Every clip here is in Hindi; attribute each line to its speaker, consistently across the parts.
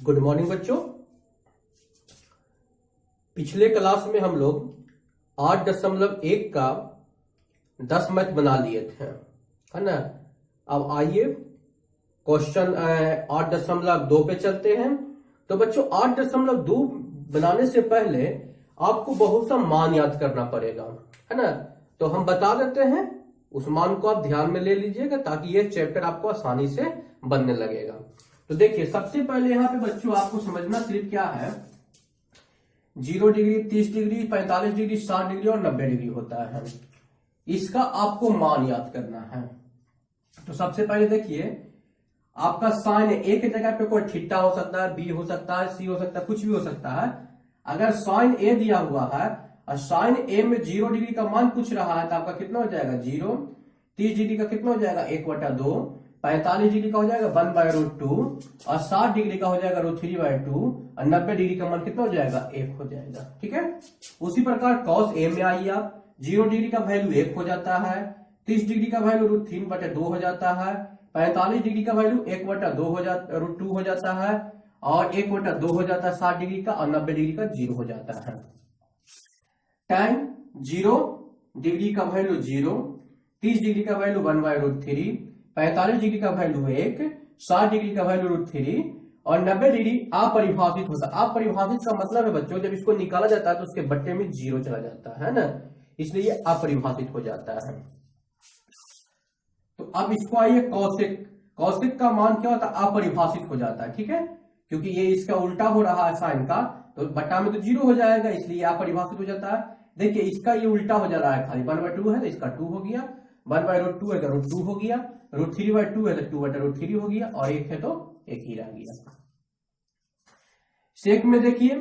Speaker 1: गुड मॉर्निंग बच्चों। पिछले क्लास में हम लोग 8.1 का 10 मैथ बना लिए थे, है ना। अब आइए क्वेश्चन 8.2 पे चलते हैं। तो बच्चों 8.2 बनाने से पहले आपको बहुत सा मान याद करना पड़ेगा, है ना। तो हम बता देते हैं, उस मान को आप ध्यान में ले लीजिएगा ताकि ये चैप्टर आपको आसानी से बनने लगेगा। तो देखिए सबसे पहले यहाँ पे बच्चों आपको समझना सिर्फ क्या है, 0 डिग्री, 30 डिग्री, 45 डिग्री, 60 डिग्री और 90 डिग्री होता है। इसका आपको मान याद करना है। तो सबसे पहले देखिए आपका साइन ए की जगह पे कोई थीटा हो सकता है, बी हो सकता है, सी हो सकता है, कुछ भी हो सकता है। अगर साइन ए दिया हुआ है और साइन ए में 0 डिग्री का मान पूछ रहा है तो आपका कितना हो जाएगा 0, 30 डिग्री का कितना हो जाएगा 1/2, 45 डिग्री का हो जाएगा 1/√2 और 60 डिग्री का हो जाएगा √3/2 और 90 डिग्री का मान कितना हो जाएगा 1 हो जाएगा। ठीक है। उसी प्रकार cos ए में आइए आप, 0 डिग्री का वैल्यू 1 हो जाता है, 30 डिग्री का वैल्यू √3/2 हो जाता है, 45 डिग्री का वैल्यू 1/2 हो जाता √2 हो जाता है और 1/2 हो जाता है 60 डिग्री का और 90 डिग्री का 0 हो जाता है। tan 0 डिग्री का वैल्यू 0, 30 डिग्री का वैल्यू 1/√3, 45 डिग्री का वैल्यू 1, 60 डिग्री का वैल्यू √3 और 90 डिग्री अपरिभाषित होता है। अपरिभाषित का मतलब है बच्चों जब इसको निकाला जाता है तो उसके बट्टे में 0 चला जाता है ना, इसलिए ये अपरिभाषित हो जाता है। तो अब इसको आइए कौशिक, कौशिक का मान क्या होता है अपरिभाषित हो जाता है। ठीक है, क्योंकि ये इसका उल्टा हो रहा है साइन का, तो बट्टा में तो 0 हो जाएगा इसलिए अपरिभाषित हो जाता है। देखिए इसका ये उल्टा हो जा रहा है, खाली 1/2 है तो इसका 2 हो गया, 1/√2 है तो √2 हो गया, √3/2 है तो 2/√3 हो गया और 1 है तो 1 ही रह गया। सेक में देखिए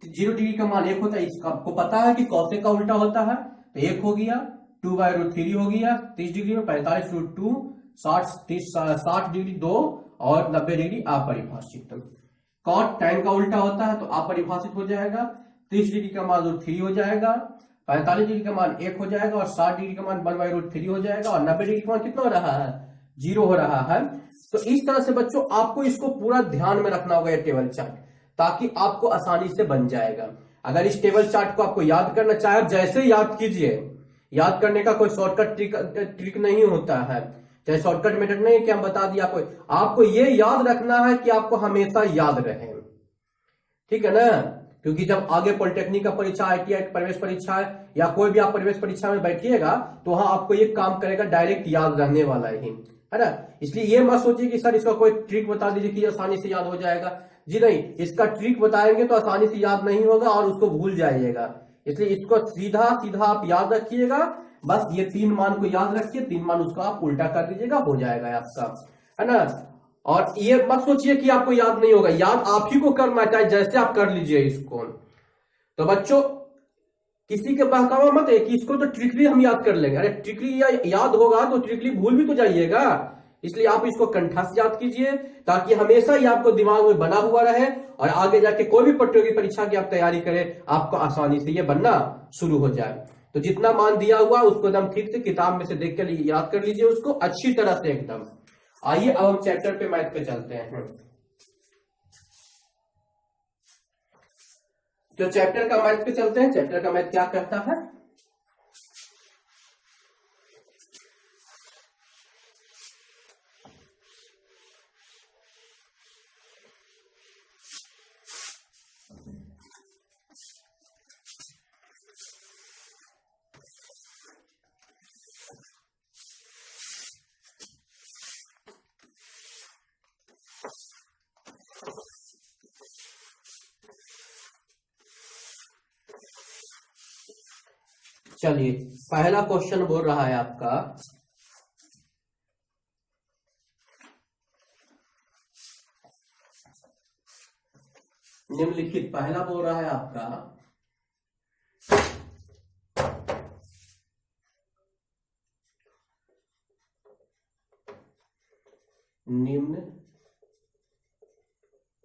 Speaker 1: 0 डिग्री का मान 1 होता है, इसका आपको पता है कि कौशिक का उल्टा होता है तो 1 हो गया, 2/√3 हो गया, 30 डिग्री में 45√2, 60 डिग्री 2 और 90 डिग्री अपरिभाषित। कॉट tan का उल्टा होता है तो अपरिभाषित हो जाएगा, 30 डिग्री का मान √3 हो जाएगा, 45 डिग्री का मान 1 हो जाएगा और 60 डिग्री का मान 1/√3 हो जाएगा और 90 डिग्री का मान कितना हो रहा है 0 हो रहा है। तो इस तरह से बच्चों आपको इसको पूरा ध्यान में रखना होगा ये टेबल चार्ट, ताकि आपको आसानी से बन जाएगा। अगर इस टेबल चार्ट को आपको याद करना चाहे जैसे याद कीजिए, याद करने का कोई शॉर्टकट ट्रिक नहीं होता है, चाहे शॉर्टकट मेथड नहीं कि हम बता दिया आपको ये याद रखना है कि आपको हमेशा याद रहे। ठीक है ना, क्योंकि जब आगे पॉलिटेक्निक का परीक्षा, ITI प्रवेश परीक्षा है या कोई भी आप प्रवेश परीक्षा में बैठिएगा तो वहां आपको ये काम करेगा, डायरेक्ट याद रहने वाला ही है ना। इसलिए ये मत सोचिए कि सर इसका कोई ट्रिक बता दीजिए कि आसानी से याद हो जाएगा। जी नहीं, इसका ट्रिक बताएंगे तो आसानी से याद नहीं होगा और उसको भूल जाइएगा। इसलिए इसको सीधा सीधा आप याद रखिएगा, बस ये 3 मान को याद रखिए, 3 मान उसका आप उल्टा कर दीजिएगा, हो जाएगा आपका, है ना। और ये मत सोचिए कि आपको याद नहीं होगा, याद आप ही को करना चाहिए, जैसे आप कर लीजिए इसको। तो बच्चों किसी के बहकावा मत है कि इसको तो ट्रिकली हम याद कर लेंगे, अरे ट्रिकली याद होगा तो ट्रिकली भूल भी तो जाइएगा। इसलिए आप इसको कंठस्थ याद कीजिए ताकि हमेशा ही आपको दिमाग में बना हुआ रहे और आगे जाके कोई भी प्रतियोगी परीक्षा की आप तैयारी करें आपको आसानी से ये बनना शुरू हो जाए। तो जितना मान दिया हुआ उसको एकदम ठीक से किताब में से देख कर याद कर लीजिए उसको अच्छी तरह से एकदम। आइए अब हम चैप्टर पे मैथ पे चलते हैं। तो चैप्टर का मैथ पे चलते हैं। चैप्टर का मैथ क्या कहता है, चलिए पहला क्वेश्चन बोल रहा है आपका, निम्नलिखित पहला बोल रहा है आपका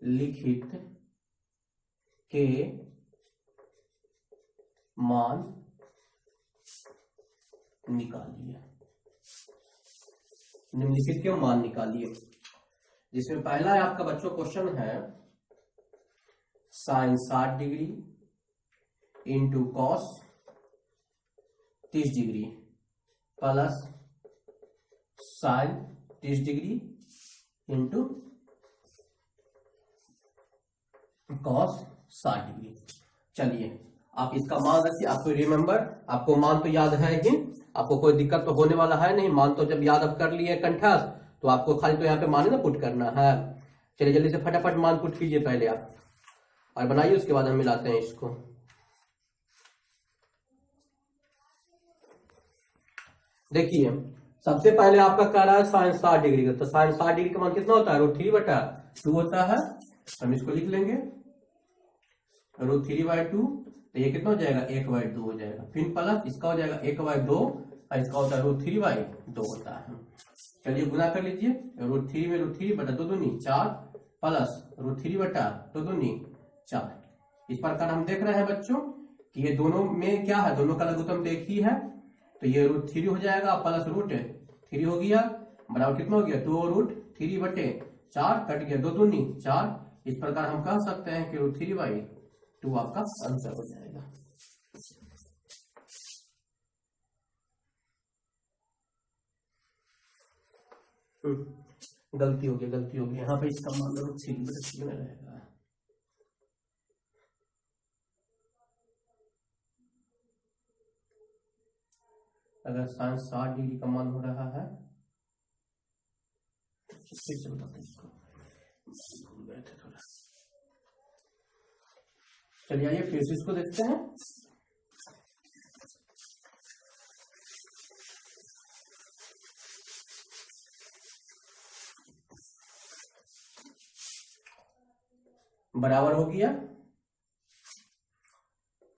Speaker 1: निम्नलिखित के मान निकालिए, निम्नलिखित के मान निकालिए। जिसमें पहला है आपका बच्चों क्वेश्चन है sine 60 degree into cos 30 degree plus sine 30 degree into cos 60 degree. चलिए आप इसका मान रखिए, आपको रिमेंबर, आपको मान तो याद है ही, आपको कोई दिक्कत तो होने वाला है नहीं। मान तो जब याद आप कर लिए कंठास, तो आपको खाली तो यहाँ पे मान ही ना पुट करना है। चलिए जल्दी से फटाफट मान पुट कीजिए पहले आप और बनाइए, उसके बाद हम मिलाते हैं इसको। देखिए सबसे पहले आपका कह रहा है साइन 60 डिग्री का, तो साइन 60 डिग्री का मान कितना होता है, √3/2 होता है। हम इसको लिख लेंगे √3/2, तो ये कितना हो जाएगा 1/2 हो जाएगा। फिर प्लस इसका हो जाएगा 1/2 और इसका होता है √3/2 होता है। चलिए गुना कर लीजिए, √3 में √3/2 दूनी 4 प्लस √3/2 4। इस प्रकार हम देख रहे हैं बच्चों कि ये दोनों में क्या है, दोनों का लघुत्तम एक ही है, तो ये √3 हो जाएगा प्लस √3 हो गया बराबर कितना हो गया 2√3/4 कट गया 2 दूनी 4। इस प्रकार हम कह सकते हैं कि √3/2 आपका आंसर हो जाएगा। गलती हो गई यहाँ पे, इसका मान √3/3 में रहेगा। अगर साइन 60 डिग्री का मान हो रहा है, फिर से बताते हैं इसको, भूल गए थे थोड़ा। चलिए आइए फिर से इसको देखते हैं। बराबर हो गया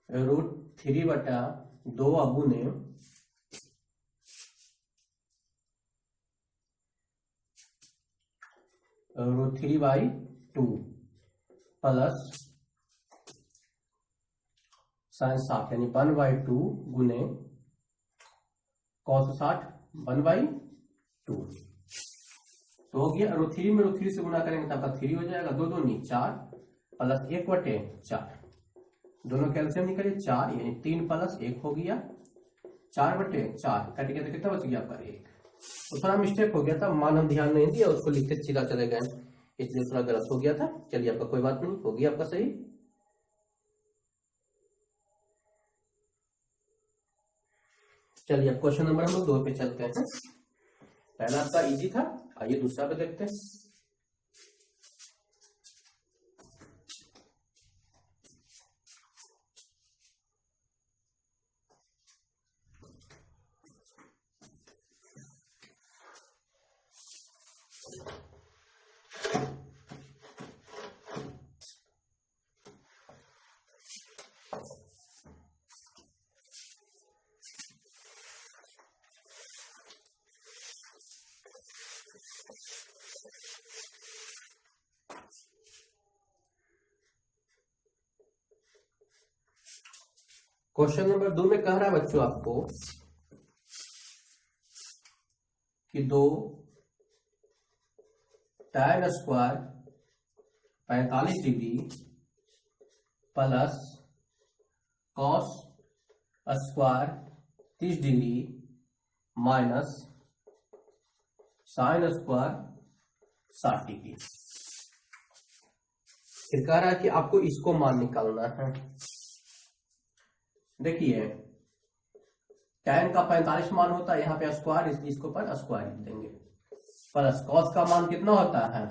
Speaker 1: √3/2 अगुने √3/2 प्लस साइन 60 यानी 1/2 गुने कॉस 60 1/2। तो हो गया √3 में √3 से गुना करेंगे तब आपका 3 हो जाएगा, 2 दूनी 4 प्लस 1/4। दोनों कैल्सियम निकले 4 यानी 3 प्लस 1 हो गया 4/4 कट गया, तो कितना बच गया आपका 1। तो थोड़ा मिस्टेक हो गया था, मान हम ध्यान नहीं दिया, उसको लिखते सीधा चले गए, इसलिए थोड़ा गलत हो गया था। चलिए आपका कोई बात नहीं, हो गया आपका सही। चलिए अब क्वेश्चन नंबर हम लोग 2 पे चलते हैं। पहला आपका इजी था, आइए दूसरा पे देखते हैं। क्वेश्चन नंबर 2 में कह रहा है बच्चों आपको कि 2 tan square 45 degree plus cos square 30 degree minus sine square 60 degree. फिर कह रहा है कि आपको इसको मान निकालना है। देखिए tan का 45 मान होता है, यहाँ पे स्क्वायर, इसलिए इसको पर स्क्वायर लिख देंगे। प्लस cos का मान कितना होता है,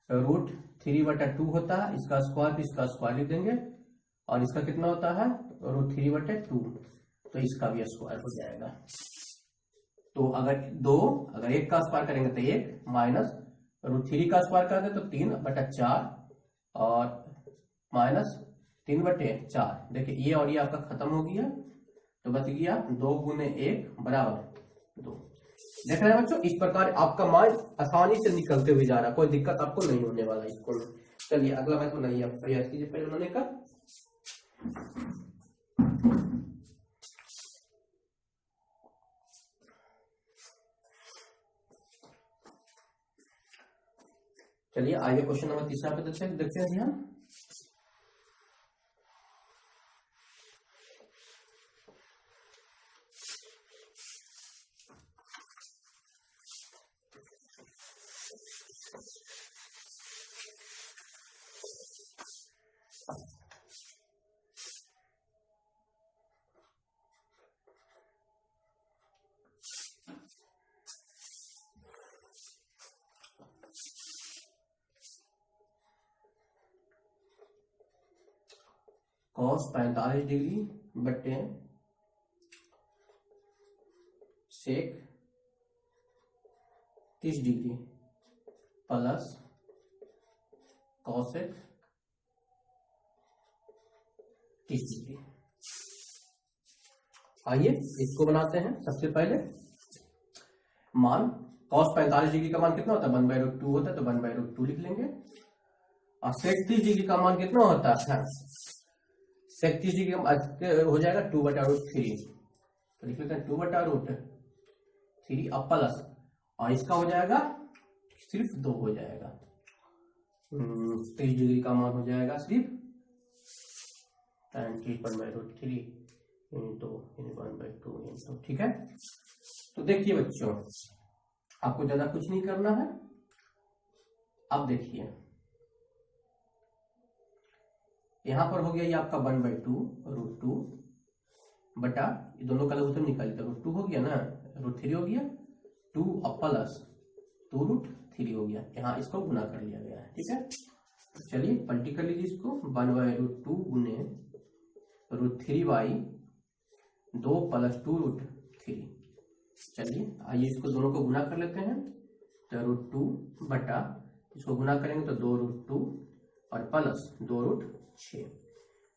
Speaker 1: √3/2 होता है, इसका स्क्वायर भी इसका स्क्वायर लिख देंगे, और इसका कितना होता है √3/2, तो इसका भी स्क्वायर हो जाएगा। तो अगर 1 का स्क्वायर करेंगे तो 1 माइनस √3 का स्क्वायर कर दे तो 3/4 और माइनस 3/4। देखिए ये और ये आपका खत्म हो गया, तो बच गया 2 गुने 1 बराबर 2। देख रहे हैं बच्चों, इस प्रकार आपका मान आसानी से निकलते हुए जा रहा है, कोई दिक्कत आपको नहीं होने वाला इसको। चलिए अगला मैथ बनाइए, आप प्रयास कीजिए पहले बनाने का। चलिए आइए क्वेश्चन नंबर 3 पे देखते हैं ध्यान। cos 45 डिग्री बटे sec 30 degree plus cosec 30 degree. आइए इसको बनाते हैं। सबसे पहले मान cos 45 डिग्री का मान कितना होता है, 1/√2 होता है, तो 1/√2 लिख लेंगे। और sec 30 डिग्री का मान कितना होता है, sec 30 डिग्री हो जाएगा 2/√3, तो लिख लेते हैं 2/√3 अब प्लस, और इसका हो जाएगा सिर्फ 2 हो जाएगा। 30 डिग्री का मान हो जाएगा सिर्फ tan 1/√3 इंटू 1/2। ठीक है, तो देखिए बच्चों, आपको ज्यादा कुछ नहीं करना है। अब देखिए यहां पर हो गया ये आपका 1/2√2 बटा ये दोनों का लघुत्तम निकालिए तो √2 हो गया ना, √3 हो गया 2 और प्लस 2√3 हो गया। यहाँ इसको गुना कर लिया गया है। ठीक है, तो चलिए पलटी कर लीजिए इसको, 1/√2 गुने √3/2 प्लस 2√3। चलिए आइए इसको दोनों को गुना कर लेते हैं, तो √2 बटा इसको गुना करेंगे तो 2√2 और प्लस 2√6।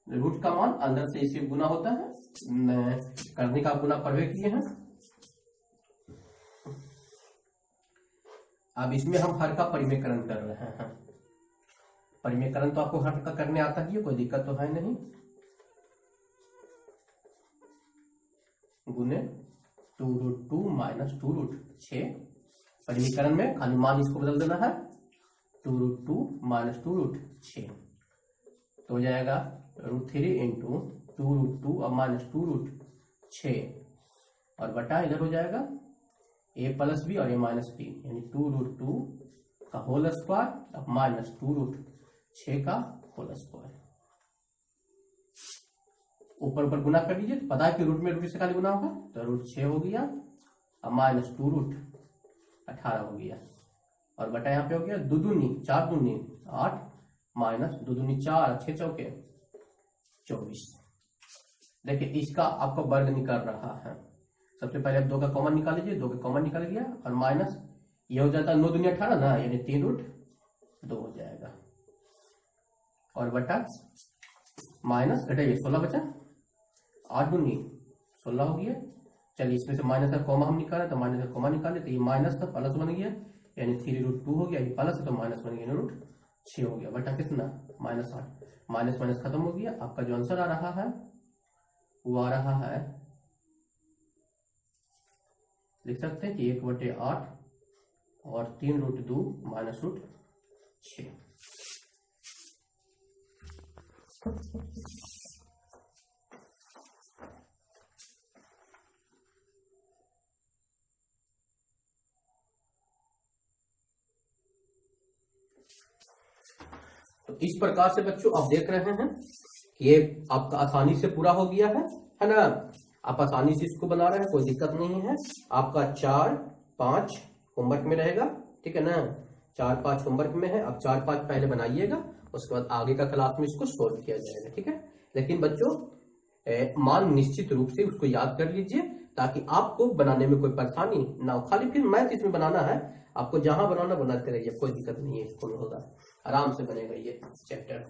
Speaker 1: रूट का मान अंदर से इसे गुना होता है, करने का गुना पढ़वे किए हैं। अब इसमें हम हर का परिमेयकरण कर रहे हैं। परिमेयकरण तो आपको हर का करने आता ही है, कोई दिक्कत तो है नहीं। गुने 2√2 माइनस 2√6, परिमेयकरण में खाली मान इसको बदल देना है, 2√2 माइनस 2√6 तो हो जाएगा √3 इंटू 2√2 और माइनस 2√6 और बटा इधर हो जाएगा a प्लस बी और a माइनस बी, यानी 2√2 का होल स्क्वायर और माइनस 2√6 का होल स्क्वायर। ऊपर ऊपर गुना कर दीजिए, तो पता है कि रूट में रूट से खाली गुना होगा, तो √6 हो गया और माइनस 2√18 हो गया और बटा यहाँ पे हो गया 2 दूनी 4 दूनी 8 माइनस 2 दूनी 4 6 चौके 24। देखिए इसका आपका वर्ग निकल रहा है। सबसे पहले आप 2 का कॉमन निकाल लीजिए, 2 का कॉमन निकाल लिया और माइनस ये हो जाता है 9 दूनी 18 ना, यानी 3√2 हो जाएगा और बटा माइनस घटाइए 16 बचा, 8 दूनी 16 हो गया। चलिए इसमें से माइनस का कॉमा हम निकाले, तो माइनस का कॉमा निकाले तो ये माइनस था प्लस बन गया, यानी 3√2 हो गया, ये प्लस है तो माइनस बन गया, √6 हो गया बटा कितना -8। माइनस माइनस खत्म हो गया। आपका जो आंसर आ रहा है वो आ रहा है, लिख सकते हैं कि 1/8 और 3√2 माइनस √6। तो इस प्रकार से बच्चों आप देख रहे हैं कि ये आपका आसानी से पूरा हो गया है ना। आप आसानी से इसको बना रहे हैं, कोई दिक्कत नहीं है। आपका 4-5 होमवर्क में रहेगा, ठीक है ना, 4-5 होमवर्क में है। अब 4-5 पहले बनाइएगा, उसके बाद आगे का क्लास में इसको सोल्व किया जाएगा, ठीक है। लेकिन बच्चों मान निश्चित रूप से उसको याद कर लीजिए ताकि आपको बनाने में कोई परेशानी ना हो। खाली फिर मैथ इसमें बनाना है, आपको जहां बनाना बनाते रहिए, कोई दिक्कत नहीं है, इसको में होगा, आराम से बनेगा ये चैप्टर।